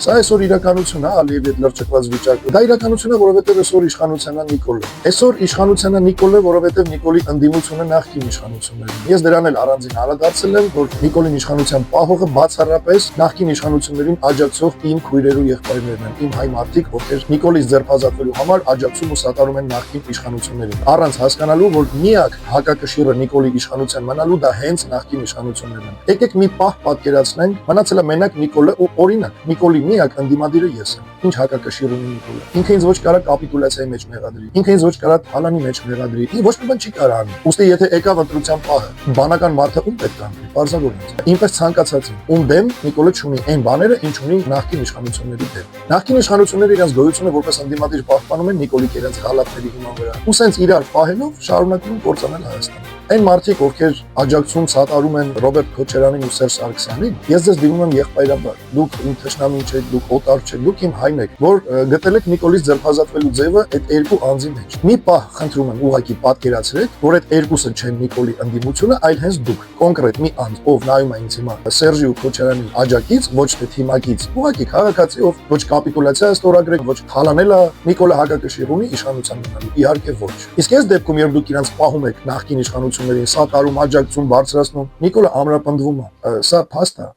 Սա այսօր իրականություն է, Ալիևի հետ լրջկված վիճակը։ Դա իրականություն է, որովհետև այսօր իշխանությունն է Նիկոլը։ Այսօր իշխանությունն է Նիկոլը, որովհետև Նիկոլի ընդդիմությունը նախկին իշխանություններն։ Ես դրան էլ առանձին հարցացել եմ, որ Նիկոլին իշխանության պահողը բացառապես նախկին իշխանություններին աջակցող իմ քույրերու եղբայրներն են, իմ հայ մարդիկ, ովքեր Նիկոլից ձերբազատվելու համար աջակցում ու սատարում են նախկին իշխանություններին։ Առանց հասկանալու, որ միակ հակակշիռը Նիկոլի իշխանության մնալու դա հենց նախկին իշխանություններն են։ Եկեք մի պահ պատկերացնենք, մնացել է մենակ Նիկոլը ու օրինակ Նիկոլի միակ ընդդիմադիրը ես եմ։ Ինչ հակակշիռ ունի Նիկոլը։ Ինքը ինձ ոչ կարա կապիտուլյացիայի մեջ մեղադրի։ Ինքը ինձ ոչ կարա թալանի մեջ մեղադրի։ Ոչ մի բան չի կարա անի։ Ուստի եթե եկավ ընտրության պահը, բանական մարդը ում պետք է անդրի։ Պարզավոր ինձ։ Ինպես ցանկացած ում դեմ Նիկոլը չունի այն բաները, ինչ ունի նախկին իշխանությունների դեմ։ Նախկին իշխանությունները իրենց գոյությունը որպես ընդդիմադիր պահպանում են Նիկոլի իրենց հալածների հիման վրա։ Ու սենց իրար պահելով շարունակում են կործանել Հայաստանը։ Այն մարդիկ, ովքեր աջակցում սատարում են Ռոբերտ Քոչարյանին ու Սերժ Սարգսյանին, ես ձեզ դիմում եմ եղբայրաբար։ Դուք իմ թշնամին չեք, դուք օտար չեք, դուք իմ հայն եք, որ գտել եք Նիկոլից ձերբազատվելու ձևը այդ երկու անձի մեջ։ Մի պահ խնդրում եմ ուղղակի պատկերացրեք, որ այդ երկուսը չեն Նիկոլի ընդդիմությունը, այլ հենց դուք, կոնկրետ մի անձ, ով նայում է ինձ հիմա Սերժի ու Քոչարյանի աջակից, ոչ թե թիմակից, ուղղակի քաղաքացի, ով ոչ կապիտուլյացիա ստորագրեք, ոչ թալանել է Նիկոլը հակակշիռ ունի իշխանության մնալու։ Իհարկե ոչ։ Իսկ այս դեպքում, երբ դուք իրանց պահում եք նախկին իշխանություններին, սատարում, աջակցում, բարձրացնում, Նիկոլը ամրապնդվում է։ Սա փաստ է,